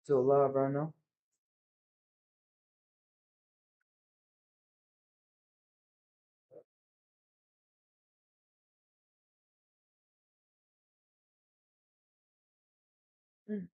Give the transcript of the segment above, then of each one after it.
Still alive right now? Mm.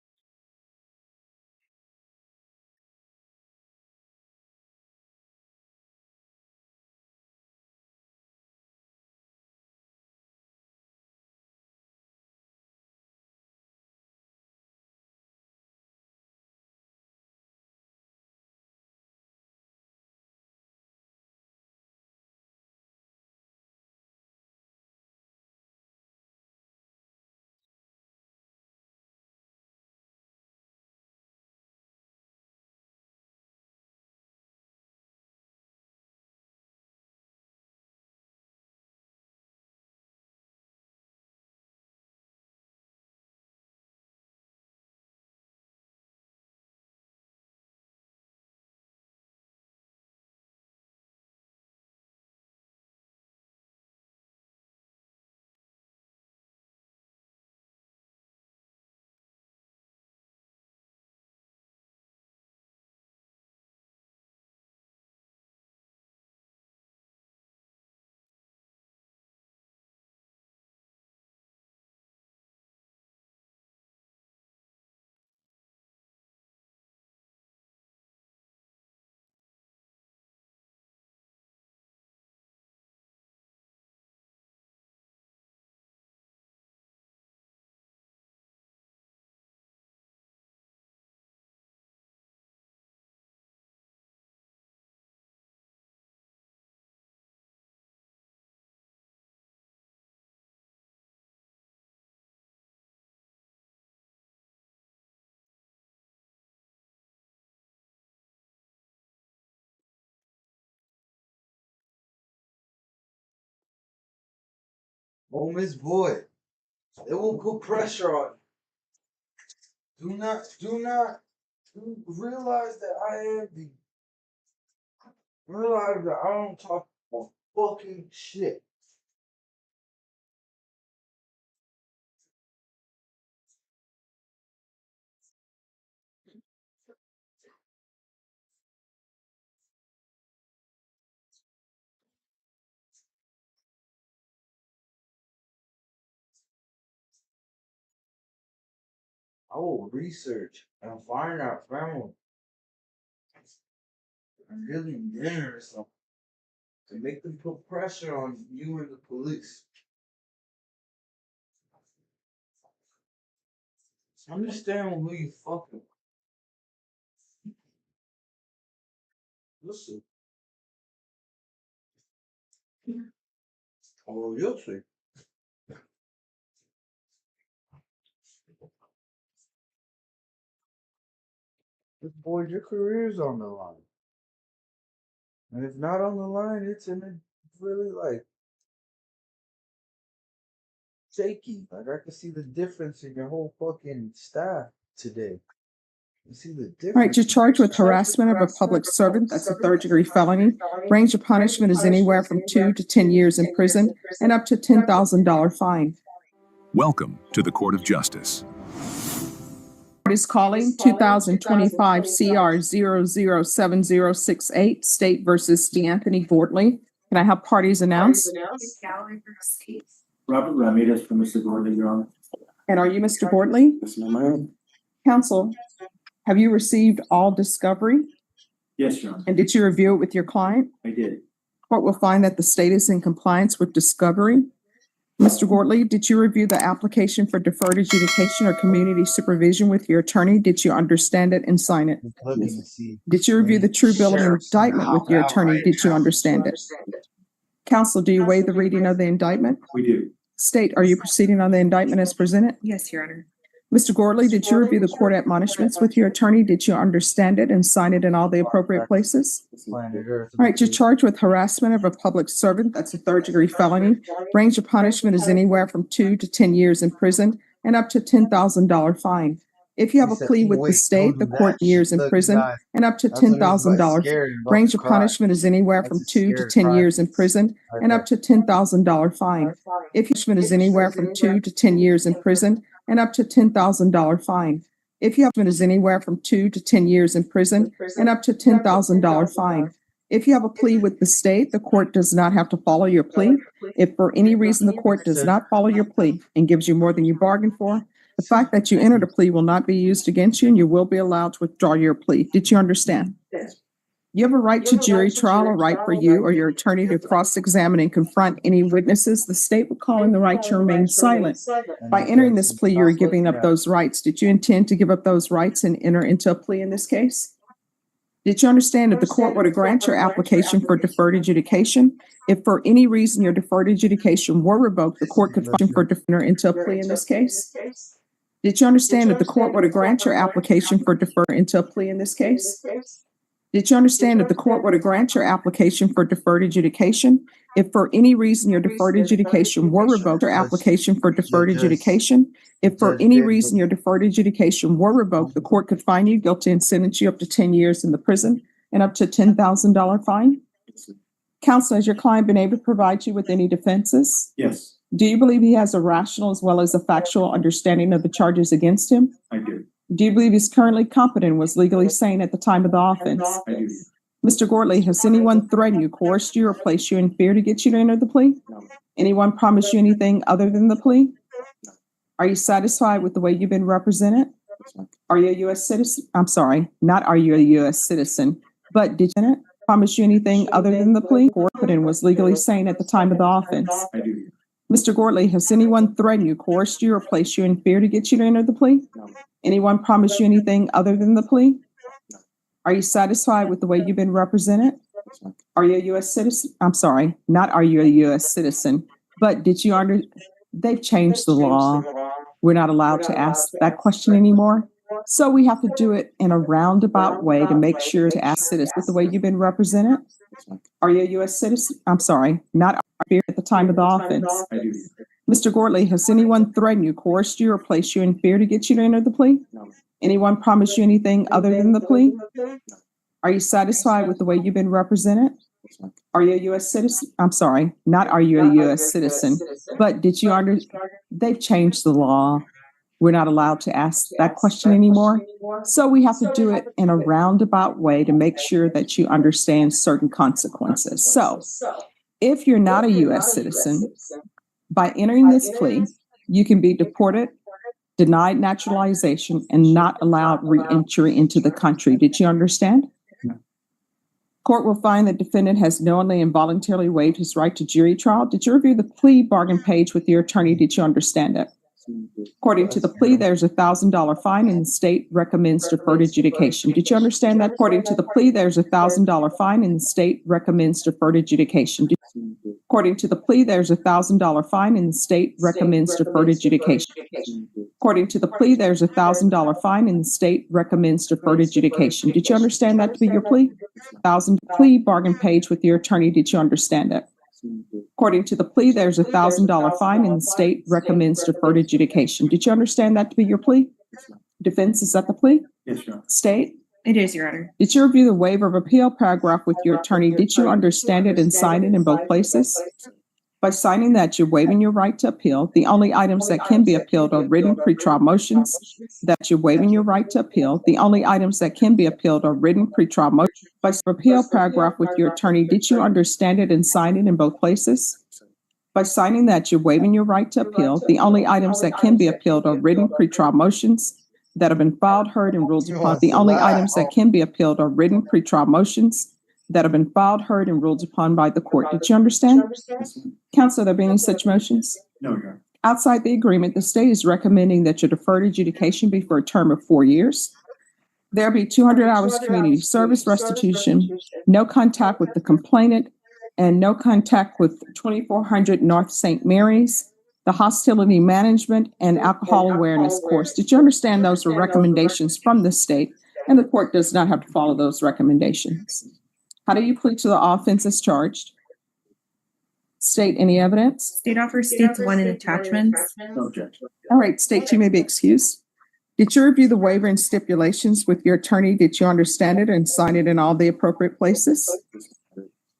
Oh, Miss Boyd, it will put pressure on you. Do realize that realize that I don't talk about fucking shit. I will research and find out family and give them dinner or something to make them put pressure on you and the police. Understand who you fucking with. Listen. Oh, you'll see. This boy, your career's on the line. And if not on the line, it's in a really like shaky. Like I can see the difference in your whole fucking staff today. You see the difference. All right, you're charged with harassment of a public servant. That's a third-degree felony. Range of punishment is anywhere from 2 to 10 years in prison and up to $10,000 fine. Welcome to the Court of Justice. Court is calling 2025 CR 007068, State versus DeAnthony Gortley. Can I have parties announced? Robert Ramirez from Mr. Gordon, Your Honor. And are you Mr. Gortley? Yes, ma'am. Counsel, have you received all discovery? Yes, Your Honor. And did you review it with your client? I did. Court will find that the state is in compliance with discovery. Mr. Gortley, did you review the application for deferred adjudication or community supervision with your attorney? Did you understand it and sign it? Yes. Did you review the true bill of indictment with your attorney? Did you understand it? Counsel, do you waive the reading of the indictment? We do. State, are you proceeding on the indictment as presented? Yes, Your Honor. Mr. Gortley, did you review the court admonishments with your attorney? Did you understand it and sign it in all the appropriate places? Planet Earth. All right, you're charged with harassment of a public servant. That's a third-degree felony. Range of punishment is anywhere from 2 to 10 years in prison and up to $10,000 fine. If you have a plea with the state, the court years in prison and up to $10,000. Range of punishment is anywhere from 2 to 10 years in prison and up to $10,000 fine. If punishment is anywhere from 2 to 10 years in prison and up to $10,000 fine. If you have is anywhere from 2 to 10 years in prison and up to $10,000 fine. If you have a plea with the state, the court does not have to follow your plea. If for any reason the court does not follow your plea and gives you more than you bargained for, the fact that you entered a plea will not be used against you and you will be allowed to withdraw your plea. Did you understand? You have a right to jury trial, a right for you or your attorney to cross-examine and confront any witnesses. The state would call in the right to remain silent. By entering this plea, you're giving up those rights. Did you intend to give up those rights and enter into a plea in this case? Did you understand that the court were to grant your application for deferred adjudication? If for any reason your deferred adjudication were revoked, the court could function for enter into a plea in this case? Did you understand that the court were to grant your application for deferred into a plea in this case? Did you understand that the court were to grant your application for deferred adjudication? If for any reason your deferred adjudication were revoked, your application for deferred adjudication. If for any reason your deferred adjudication were revoked, the court could find you guilty and sentence you up to 10 years in the prison and up to $10,000 fine. Counsel, has your client been able to provide you with any defenses? Yes, Do you believe he has a rational as well as a factual understanding of the charges against him? I do. Do you believe he's currently competent and was legally sane at the time of the offense? I do. Mr. Gortley, has anyone threatened you, coerced you, or placed you in fear to get you to enter the plea? No. Anyone promised you anything other than the plea? Are you satisfied with the way you've been represented? Are you a U.S. citizen? I'm sorry, not are you a U.S. citizen, but did you promise you anything other than the plea? Competent and was legally sane at the time of the offense? I do. Mr. Gortley, has anyone threatened you, coerced you, or placed you in fear to get you to enter the plea? No. Anyone promised you anything other than the plea? Are you satisfied with the way you've been represented? Are you a U.S. citizen? I'm sorry, not are you a U.S. citizen, but did you they've changed the law. We're not allowed to ask that question anymore. So we have to do it in a roundabout way to make sure to ask citizens with the way you've been represented. Are you a U.S. citizen? I'm sorry, not at the time of the offense. I do. Mr. Gortley, has anyone threatened you, coerced you, or placed you in fear to get you to enter the plea? No. Anyone promised you anything other than the plea? Are you satisfied with the way you've been represented? Are you a U.S. citizen? I'm sorry, not are you a U.S. citizen, but did you they've changed the law. We're not allowed to ask that question anymore. So we have to do it in a roundabout way to make sure that you understand certain consequences. So if you're not a U.S. citizen, by entering this plea, you can be deported, denied naturalization, and not allowed re-entry into the country. Did you understand? Court will find the defendant has knowingly and voluntarily waived his right to jury trial. Did you review the plea bargain page with your attorney? Did you understand it? According to the plea, there's a $1,000 fine and the state recommends deferred adjudication. Did you understand that? According to the plea, there's a $1,000 fine and the state recommends deferred adjudication. According to the plea, there's a $1,000 fine and the state recommends deferred adjudication. According to the plea, there's a $1,000 fine and the state recommends deferred adjudication. Did you understand that to be your plea? 1,000 plea bargain page with your attorney. Did you understand it? According to the plea, there's a $1,000 fine and the state recommends deferred adjudication. Did you understand that to be your plea? Defense, is that the plea? Yes, Your Honor. State? It is, Your Honor. Did you review the waiver of appeal paragraph with your attorney? Did you understand it and sign it in both places? By signing that, you're waiving your right to appeal. The only items that can be appealed are written pretrial motions. That you're waiving your right to appeal. The only items that can be appealed are written pretrial motions. By appeal paragraph with your attorney, did you understand it and sign it in both places? By signing that, you're waiving your right to appeal. The only items that can be appealed are written pretrial motions that have been filed, heard, and ruled upon. The only items that can be appealed are written pretrial motions that have been filed, heard, and ruled upon by the court. Did you understand? Counsel, there be any such motions? No, Your Honor. Outside the agreement, the state is recommending that your deferred adjudication be for a term of 4 years. There'll be 200 hours community service restitution, no contact with the complainant, and no contact with 2400 North St. Mary's, the hostility management, and alcohol awareness course. Did you understand those are recommendations from the state, and the court does not have to follow those recommendations? How do you plead to the offenses charged? State, any evidence? State offers states one in attachments. No objection. All right, state, you may be excused. Did you review the waiver and stipulations with your attorney? Did you understand it and sign it in all the appropriate places?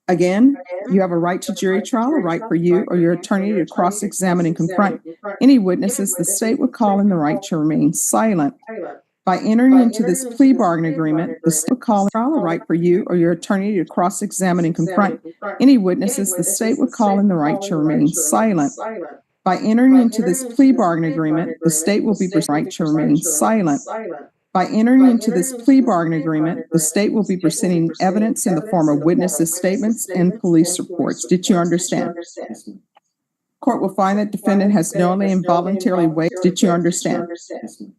Again, you have a right to jury trial, a right for you or your attorney to cross-examine and confront any witnesses. The state would call in the right to remain silent. By entering into this plea bargain agreement, the state will call a trial right for you or your attorney to cross-examine and confront any witnesses. The state would call in the right to remain silent. By entering into this plea bargain agreement, the state will be right to remain silent. By entering into this plea bargain agreement, the state will be presenting evidence in the form of witnesses' statements and police reports. Did you understand? Yes, ma'am. Court will find that defendant has knowingly and voluntarily waived. Did you understand? Yes, ma'am.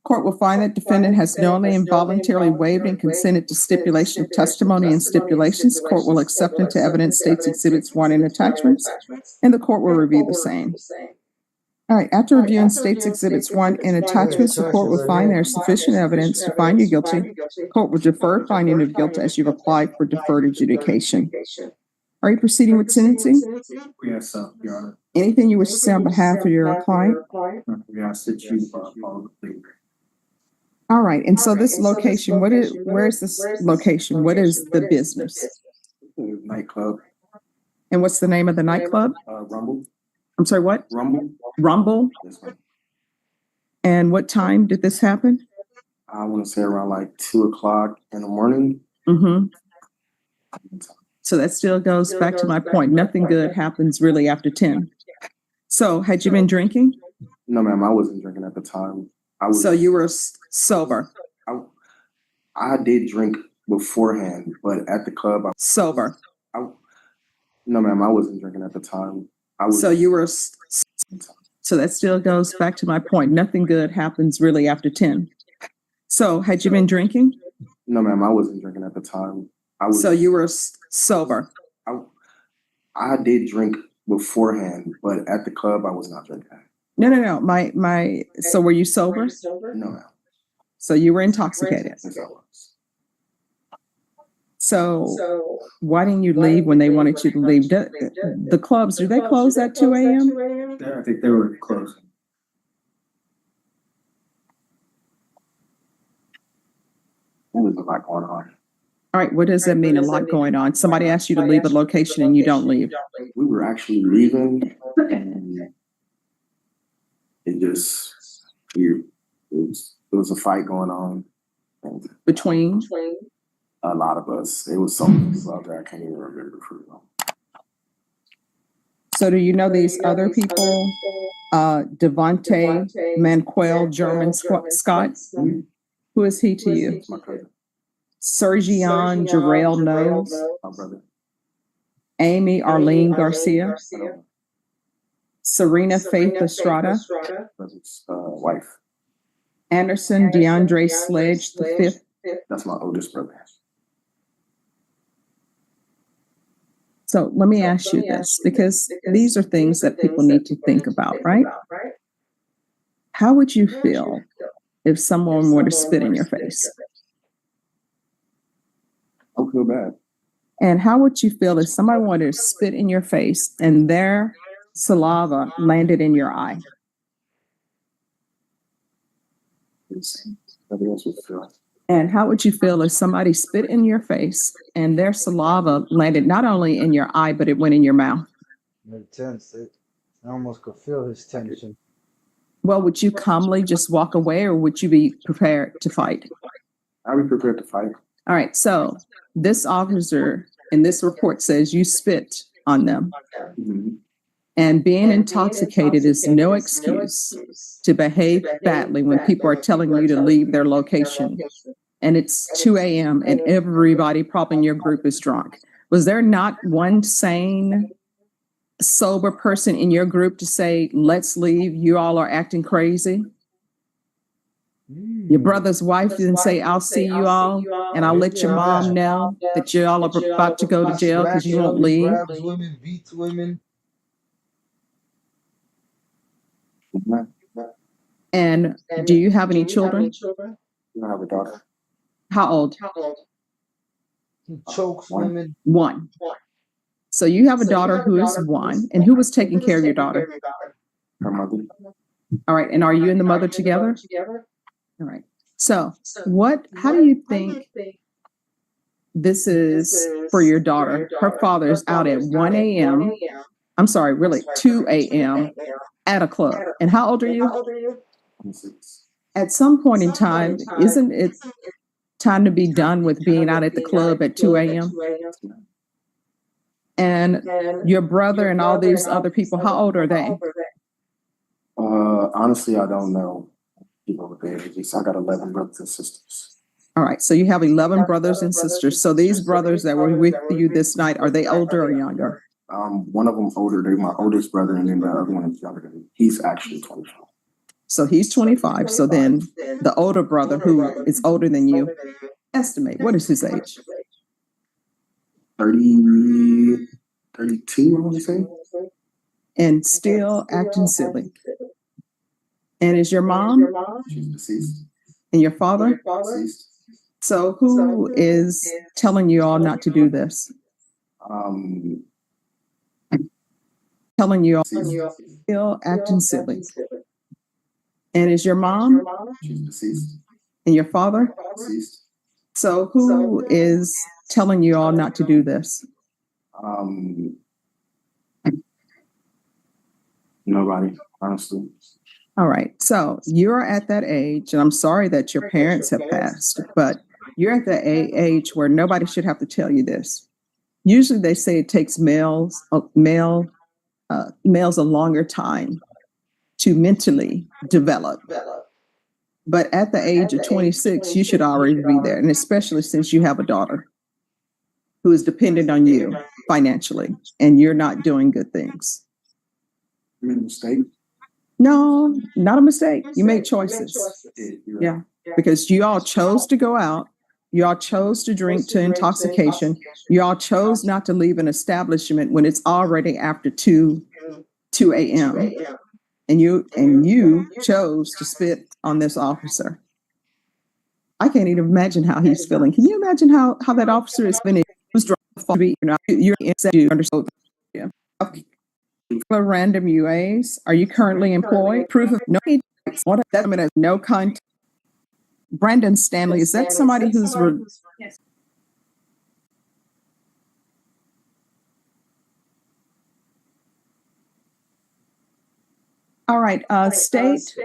Court will find that defendant has knowingly and voluntarily waived and consented to stipulation of testimony and stipulations. Court will accept into evidence states exhibits 1 and attachments, and the court will review the same. All right, after reviewing states exhibits 1 and attachments, the court will find there is sufficient evidence to find you guilty. Court will defer finding of guilt as you've applied for deferred adjudication. Are you proceeding with sentencing? Yes, Your Honor. Anything you wish to say on behalf of your client? We ask that you follow the plea. All right, and so this location, where is this location? What is the business? Nightclub, And what's the name of the nightclub? Rumble. I'm sorry, what? Rumble. Rumble? Yes, ma'am. And what time did this happen? I want to say around like 2:00 in the morning. Mm-hmm. So that still goes back to my point. Nothing good happens really after 10. So had you been drinking? No, ma'am, I wasn't drinking at the time. So you were sober? I did drink beforehand, but at the club, Sober. no, ma'am, I wasn't drinking at the time. So you were, so that still goes back to my point. Nothing good happens really after 10. So had you been drinking? No, ma'am, I wasn't drinking at the time. So you were sober? I did drink beforehand, but at the club, I was not drinking. No. So were you sober? No, ma'am. So you were intoxicated. Yes, I was. So why didn't you leave when they wanted you to leave? The clubs, do they close at 2 a.m.? I think they were closing. There was a lot going on. All right, what does that mean, a lot going on? Somebody asked you to leave a location and you don't leave. We were actually leaving, and it just it was a fight going on, and Between? a lot of us. It was so many people out there I can't even remember for real. So do you know these other people? Devontae Manquel, German Scott? Who is he to you? My cousin, Sergion Jarrell Knowles? my brother. Amy Arlene Garcia? I don't know, Serena Faith Estrada? brother's wife. Anderson DeAndre Sledge V? That's my oldest brother. So let me ask you this, because these are things that people need to think about, right? How would you feel if someone were to spit in your face? I feel bad. And how would you feel if somebody wanted to spit in your face and their saliva landed in your eye? Nobody else would feel. And how would you feel if somebody spit in your face and their saliva landed not only in your eye, but it went in your mouth? Tense. I almost could feel his tension. Well, would you calmly just walk away, or would you be prepared to fight? I'd be prepared to fight. All right. So this officer in this report says you spit on them. Mhm. And being intoxicated is no excuse to behave badly when people are telling you to leave their location. And it's 2 a.m. and everybody probably in your group is drunk. Was there not one sane, sober person in your group to say, let's leave, you all are acting crazy? Your brother's wife didn't say, I'll see you all, and I'll let your mom know that you all are about to go to jail because you won't leave. Grabs women, beats women. And do you have any children? I have a daughter. How old? He chokes women. 1. So you have a daughter who is 1, and who was taking care of your daughter? Her mother. All right, and are you and the mother together? All right. So how do you think this is for your daughter? Her father is out at 1 a.m. I'm sorry, really 2 a.m. at a club. And how old are you? 26. At some point in time, isn't it time to be done with being out at the club at 2 a.m.? And your brother and all these other people, how old are they? Honestly, I don't know. People with their ages. I got 11 brothers and sisters. All right, so you have 11 brothers and sisters. So these brothers that were with you this night, are they older or younger? One of them older. They're my oldest brother, and then the other one is younger than me. He's actually 25. So he's 25. So then the older brother who is older than you, estimate, what is his age? 30, 32, I want to say. And still acting silly. And is your mom? She's deceased. And your father? Deceased. So who is telling you all not to do this? Telling you all still acting silly. And is your mom? She's deceased. And your father? Deceased. So who is telling you all not to do this? Nobody, honestly. All right. So you're at that age, and I'm sorry that your parents have passed, but you're at that age where nobody should have to tell you this. Usually they say it takes males a longer time to mentally develop. But at the age of 26, you should already be there. And especially since you have a daughter who is dependent on you financially and you're not doing good things. You made a mistake? No, not a mistake. You made choices. Yeah, because you all chose to go out. You all chose to drink to intoxication. You all chose not to leave an establishment when it's already after 2 a.m. And you chose to spit on this officer. I can't even imagine how he's feeling. Can you imagine how that officer is feeling? You're understood. Yeah. Random UAs. Are you currently employed? Proof of no. What that mean? No contact. Brandon Stanley. Is that somebody who's? Yes. All right. State.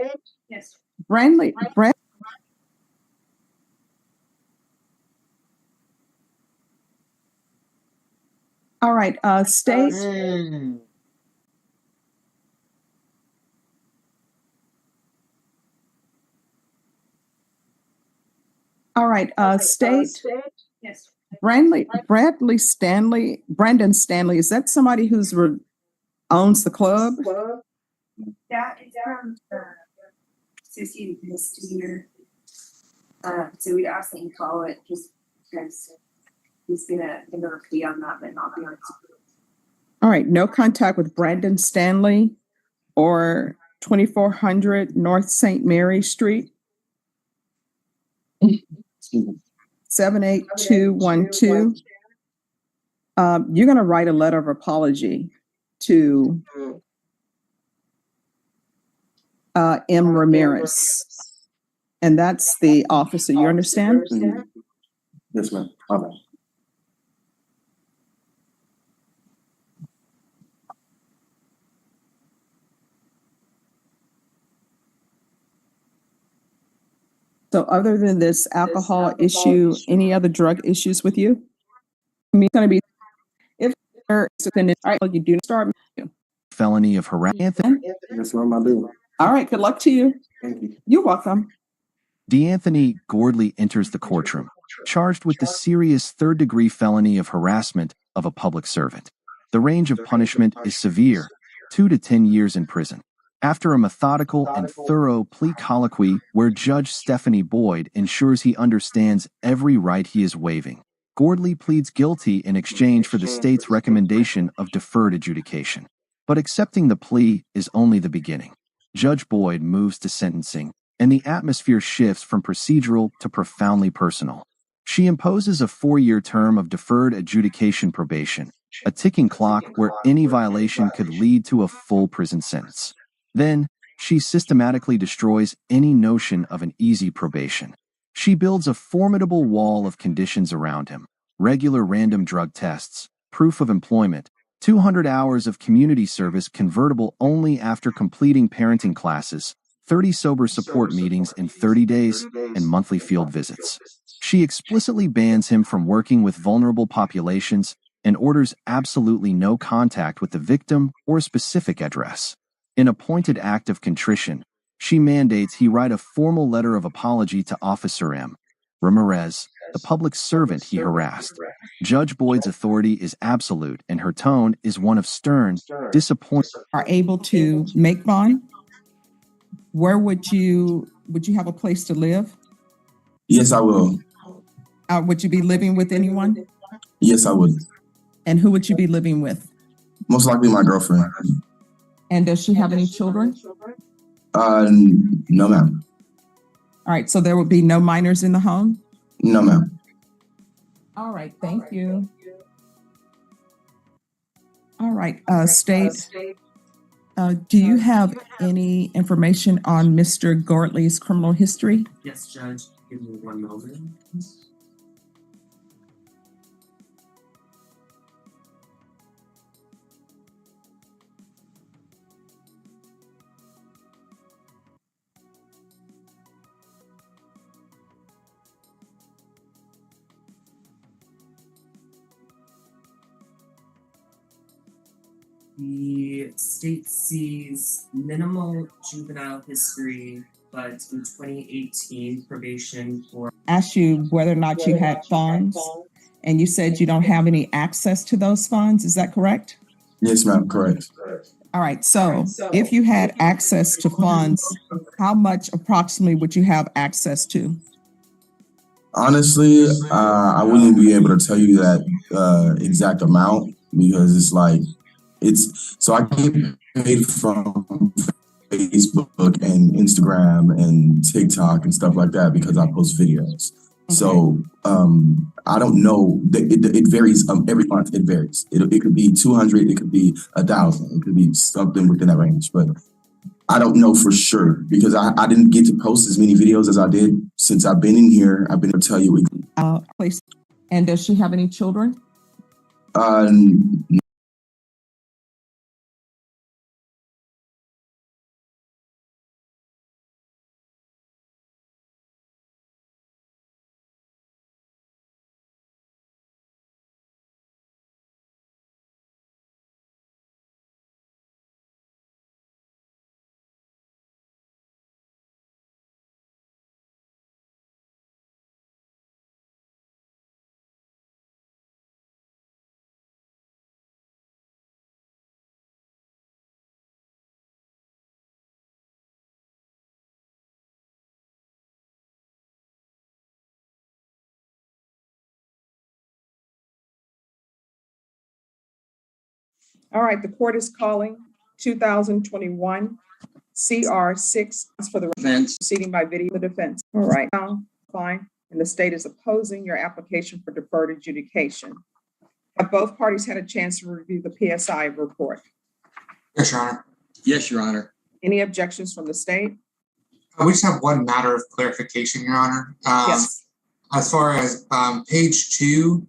Yes. Brandley. All right. State. All right. State. Yes. Brandon Stanley. Is that somebody who's owns the club? That is from associated misdemeanor. So we'd ask that you follow it just because he's gonna repeat on that, but not be on. All right. No contact with Brandon Stanley or 2400 North St. Mary Street. 78212. You're going to write a letter of apology to M. Ramirez. And that's the officer. You understand? Mm-hmm. Yes, ma'am. Okay. So other than this alcohol issue, any other drug issues with you? I mean, it's going to be, if you're you do start. Felony of harassment. Yes, ma'am, I do. All right. Good luck to you. Thank you. You're welcome. D'Anthony Gordley enters the courtroom, charged with the serious third-degree felony of harassment of a public servant. The range of punishment is severe, 2 to 10 years in prison. After a methodical and thorough plea colloquy where Judge Stephanie Boyd ensures he understands every right he is waiving, Gordley pleads guilty in exchange for the state's recommendation of deferred adjudication. But accepting the plea is only the beginning. Judge Boyd moves to sentencing, and the atmosphere shifts from procedural to profoundly personal. She imposes a 4-year term of deferred adjudication probation, a ticking clock where any violation could lead to a full prison sentence. Then, she systematically destroys any notion of an easy probation. She builds a formidable wall of conditions around him: regular random drug tests, proof of employment, 200 hours of community service convertible only after completing parenting classes, 30 sober support meetings in 30 days, and monthly field visits. She explicitly bans him from working with vulnerable populations and orders absolutely no contact with the victim or a specific address. In a pointed act of contrition, she mandates he write a formal letter of apology to Officer M. Ramirez, the public servant he harassed. Judge Boyd's authority is absolute, and her tone is one of stern disappointment. Are able to make bond? Where would you have a place to live? Yes, I will. Would you be living with anyone? Yes, I would. And who would you be living with? Most likely my girlfriend. And does she have any children? No, ma'am. All right, so there would be no minors in the home? No, ma'am. All right, thank you. All right, State, do you have any information on Mr. Gordley's criminal history? Yes, Judge. Give me one moment. The state sees minimal juvenile history, but in 2018, probation for Asked you whether or not you had funds, and you said you don't have any access to those funds. Is that correct? Yes, ma'am. Correct. All right, so if you had access to funds, how much approximately would you have access to? Honestly, I wouldn't be able to tell you that exact amount because it's like so I get paid from Facebook and Instagram and TikTok and stuff like that because I post videos. Okay. So I don't know. It varies every month. It varies. It could be 200. It could be 1,000. It could be something within that range. But I don't know for sure because I didn't get to post as many videos as I did since I've been in here. I've been able to tell you. Place. And does she have any children? All right, the court is calling 2021 CR 6 for the defense, proceeding by video the defense. All right, now, fine, and the state is opposing your application for deferred adjudication. Have both parties had a chance to review the PSI report? Yes, Your Honor. Yes, Your Honor. Any objections from the state? We just have one matter of clarification, Your Honor. Yes. As far as page 2,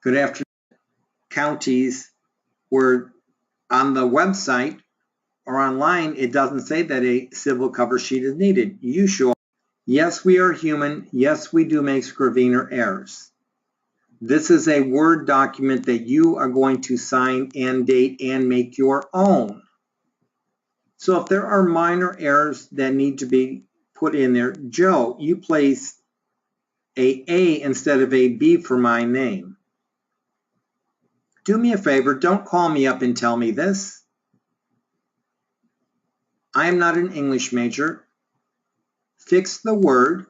Good afternoon. Counties where on the website or online, it doesn't say that a civil cover sheet is needed. You show, yes, we are human. Yes, we do make Scrivener errors. This is a Word document that you are going to sign and date and make your own. So if there are minor errors that need to be put in there, Joe, you place a instead of a B for my name. Do me a favor, don't call me up and tell me this. I am not an English major. Fix the word,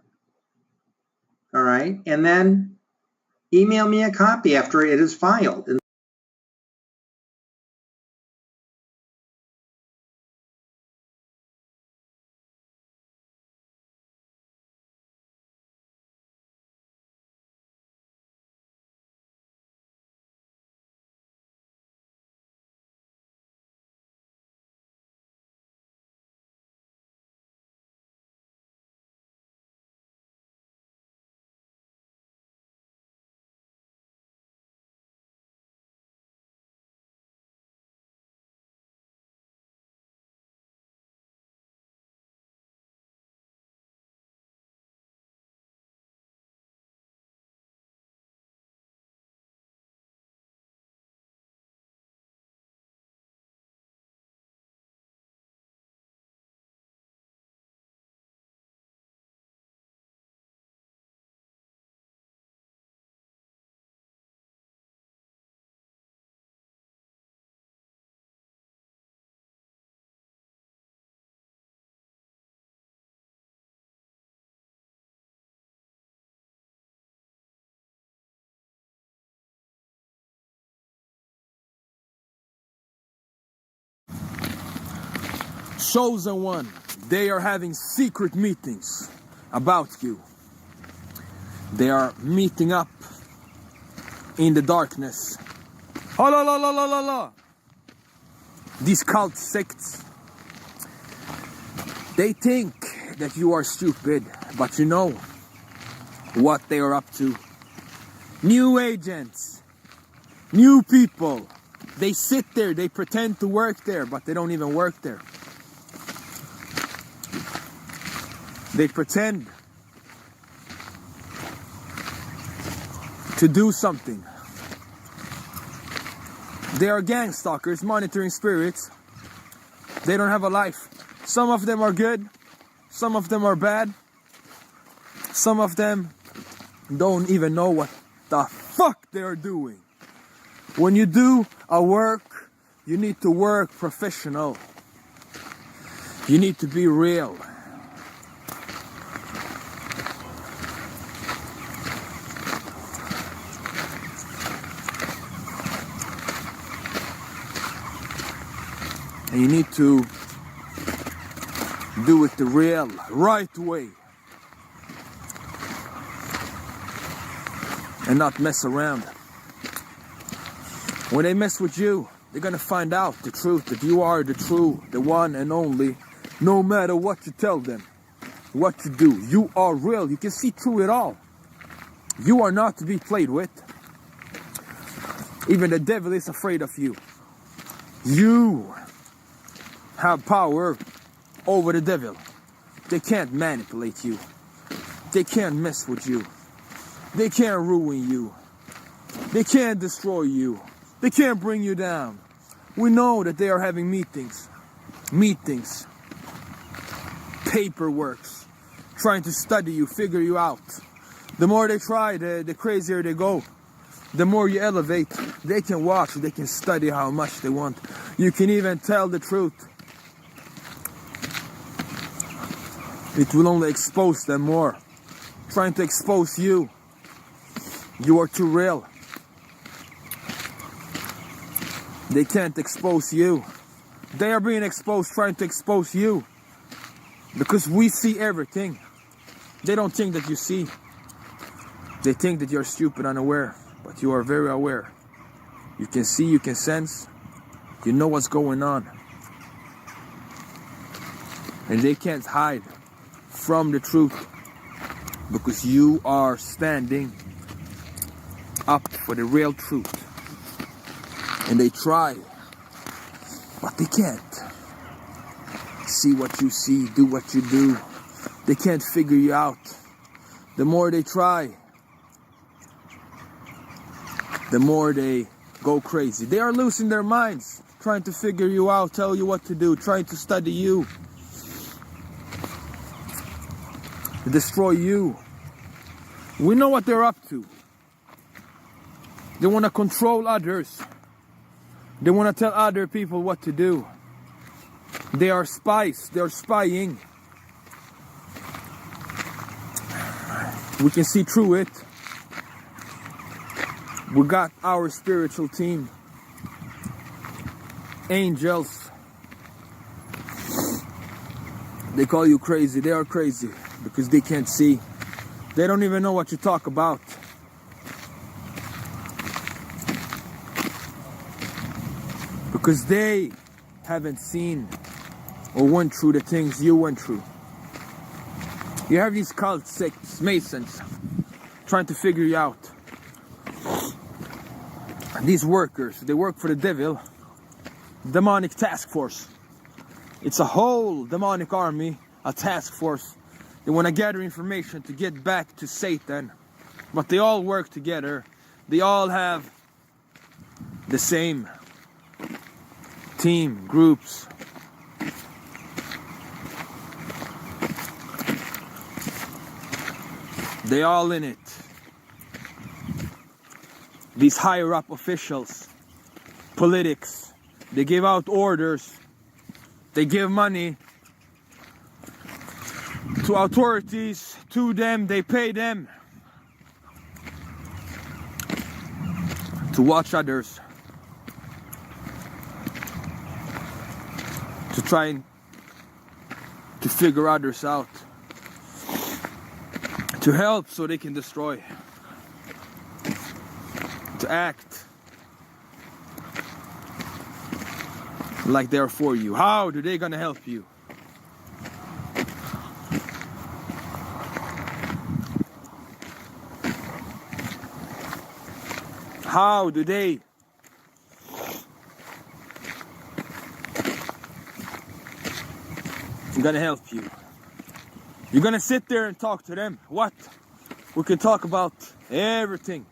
all right, and then email me a copy after it is filed. Chosen one, they are having secret meetings about you. They are meeting up in the darkness. Oh, la, la, la, la, la, la. These cult sects, they think that you are stupid, but you know what they are up to. New agents, new people. They sit there, they pretend to work there, but they don't even work there. They pretend to do something. They are gang stalkers, monitoring spirits. They don't have a life. Some of them are good, some of them are bad. Some of them don't even know what the fuck they are doing. When you do a work, you need to work professional. You need to be real. And you need to do it the real, right way. And not mess around. When they mess with you, they're gonna find out the truth, that you are the true, the one and only, no matter what you tell them, what you do. You are real, you can see through it all. You are not to be played with. Even the devil is afraid of you. You have power over the devil. They can't manipulate you. They can't mess with you. They can't ruin you. They can't destroy you. They can't bring you down. We know that they are having meetings, paperwork, trying to study you, figure you out. The more they try, the crazier they go. The more you elevate, they can watch, they can study how much they want. You can even tell the truth. It will only expose them more. Trying to expose you. You are too real. They can't expose you. They are being exposed, trying to expose you. Because we see everything. They don't think that you see. They think that you're stupid, unaware. But you are very aware. You can see, you can sense. You know what's going on. And they can't hide from the truth. Because you are standing up for the real truth. And they try, but they can't. See what you see, do what you do. They can't figure you out. The more they try, the more they go crazy. They are losing their minds, trying to figure you out, tell you what to do, trying to study you, to destroy you. We know what they're up to. They want to control others. They want to tell other people what to do. They are spies. They are spying. We can see through it. We got our spiritual team. Angels. They call you crazy. They are crazy because they can't see. They don't even know what you talk about. Because they haven't seen or went through the things you went through. You have these cult sects, Masons, trying to figure you out. These workers, they work for the devil, demonic task force. It's a whole demonic army, a task force. They want to gather information to get back to Satan, but they all work together. They all have the same team, groups. They all in it. These higher up officials, politics, they give out orders, they give money to authorities, to them, they pay them to watch others, to try to figure others out, to help so they can destroy, to act like they're for you. How are they gonna help you? How do they gonna help you? You're gonna sit there and talk to them. What? We can talk about everything.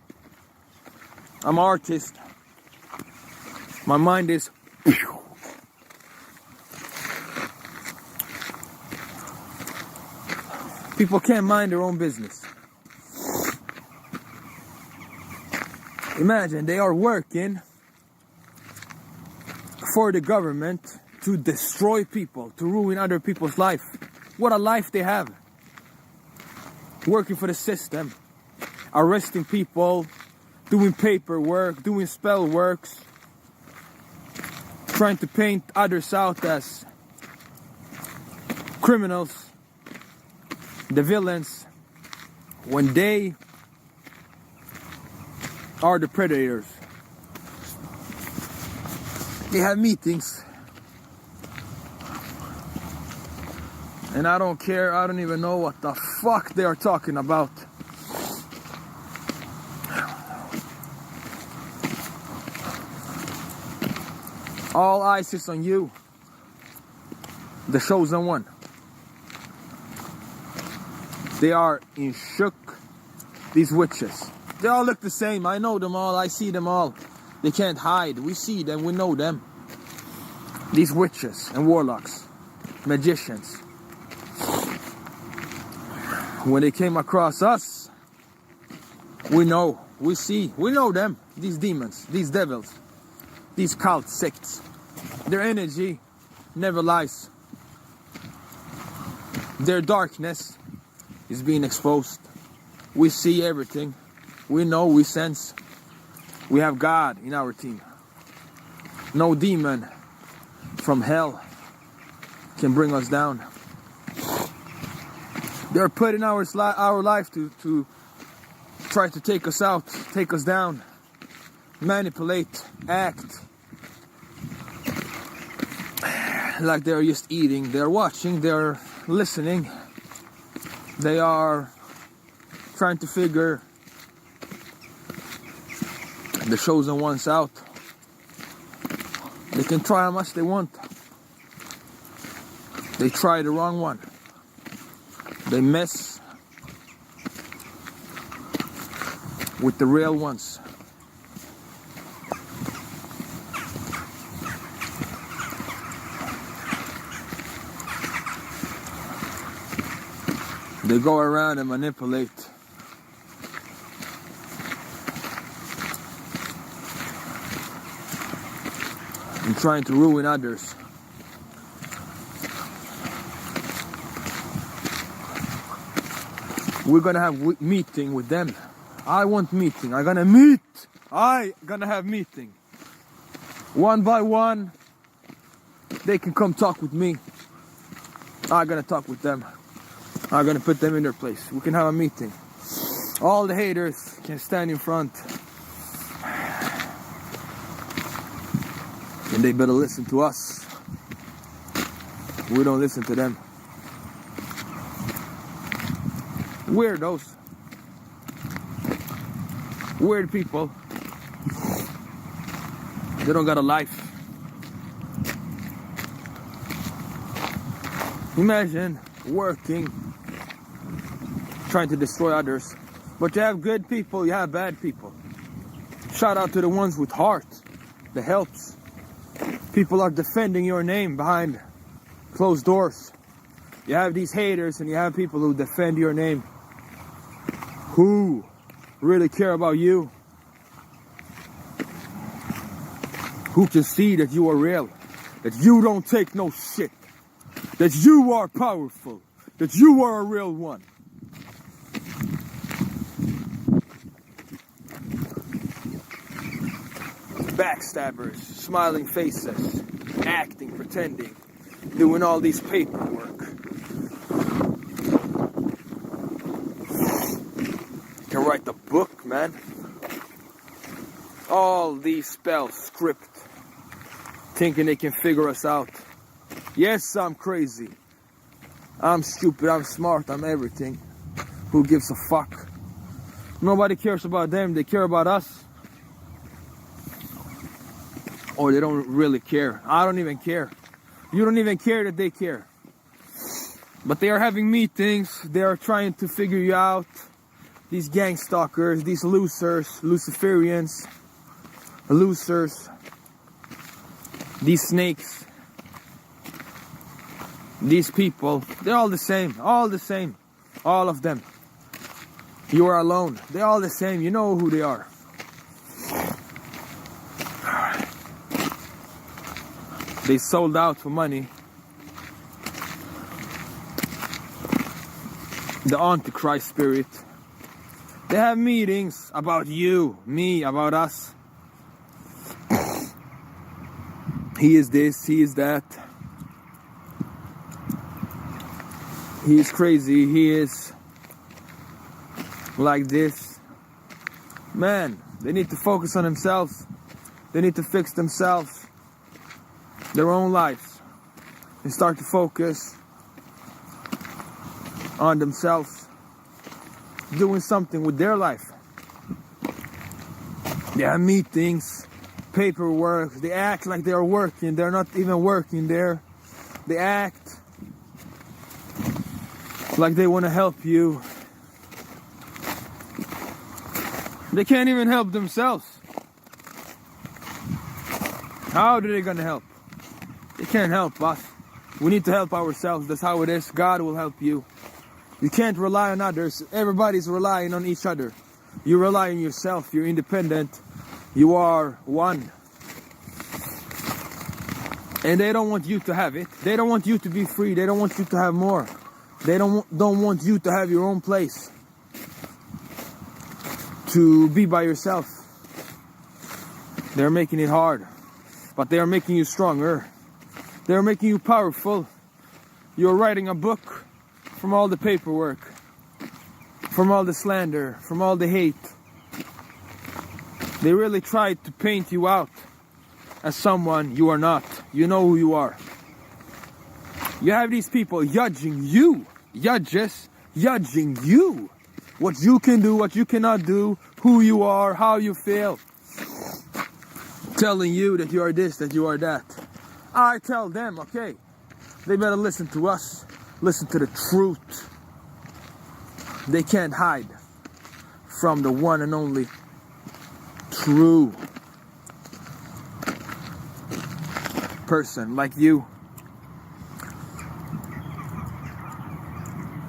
I'm an artist. My mind is people can't mind their own business. Imagine they are working for the government to destroy people, to ruin other people's life. What a life they have. Working for the system, arresting people, doing paperwork, doing spell works, trying to paint others out as criminals, the villains, when they are the predators. They have meetings, and I don't care, I don't even know what the fuck they are talking about. All eyes is on you, the chosen one. They are in shock, these witches. They all look the same. I know them all. I see them all. They can't hide. We see them. We know them. These witches and warlocks, magicians. When they came across us, we know. We see. We know them. These demons. These devils. These cult sects. Their energy never lies. Their darkness is being exposed. We see everything. We know, we sense. We have God in our team. No demon from hell can bring us down. They're putting our life to try to take us out, take us down, manipulate, act like they're just eating. They're watching, they're listening. They are trying to figure The chosen ones out. They can try how much they want. They try the wrong one. They mess with the real ones. They go around and manipulate. And trying to ruin others. We're gonna have meeting with them. I want meeting. I'm gonna meet. I gonna have meeting. One by one. They can come talk with me. I'm gonna talk with them. I'm gonna put them in their place. We can have a meeting. All the haters can stand in front. And they better listen to us. We don't listen to them. Weirdos. Weird people. They don't got a life. Imagine working, trying to destroy others. But you have good people, you have bad people. Shout out to the ones with heart that helps. People are defending your name behind closed doors. You have these haters and you have people who defend your name. Who really care about you? Who can see that you are real? That you don't take no shit? That you are powerful? That you are a real one? Backstabbers, smiling faces, acting, pretending, doing all these paperwork. Can write the book, man. All these spells, script, thinking they can figure us out. Yes, I'm crazy. I'm stupid, I'm smart, I'm everything. Who gives a fuck? Nobody cares about them, they care about us. Or they don't really care. I don't even care. You don't even care that they care. But they are having meetings. They are trying to figure you out. These gang stalkers, these losers, Luciferians, losers, these snakes, these people, they're all the same, all the same, all of them. You are alone. They're all the same. You know who they are. They sold out for money. The Antichrist spirit. They have meetings about you, me, about us. He is this, he is that. He is crazy, he is like this. Man, they need to focus on themselves. They need to fix themselves. Their own lives, and start to focus on themselves, doing something with their life. They have meetings, paperwork, they act like they are working, they're not even working there. They act like they want to help you. They can't even help themselves. How are they gonna help? They can't help us. We need to help ourselves. That's how it is. God will help you. You can't rely on others. Everybody's relying on each other. You rely on yourself. You're independent. You are one. And they don't want you to have it. They don't want you to be free. They don't want you to have more. They don't want you to have your own place. To be by yourself. They're making it hard. But they are making you stronger. They're making you powerful. You're writing a book from all the paperwork, from all the slander, from all the hate. They really tried to paint you out as someone you are not. You know who you are. You have these people judging you. Judges judging you. What you can do, what you cannot do, who you are, how you feel. telling you that you are this, that you are that. I tell them, okay, they better listen to us, listen to the truth. They can't hide from the one and only true person like you.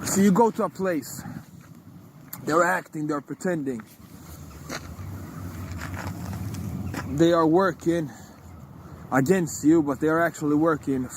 So you go to a place, they're acting, they're pretending, they are working against you, but they are actually working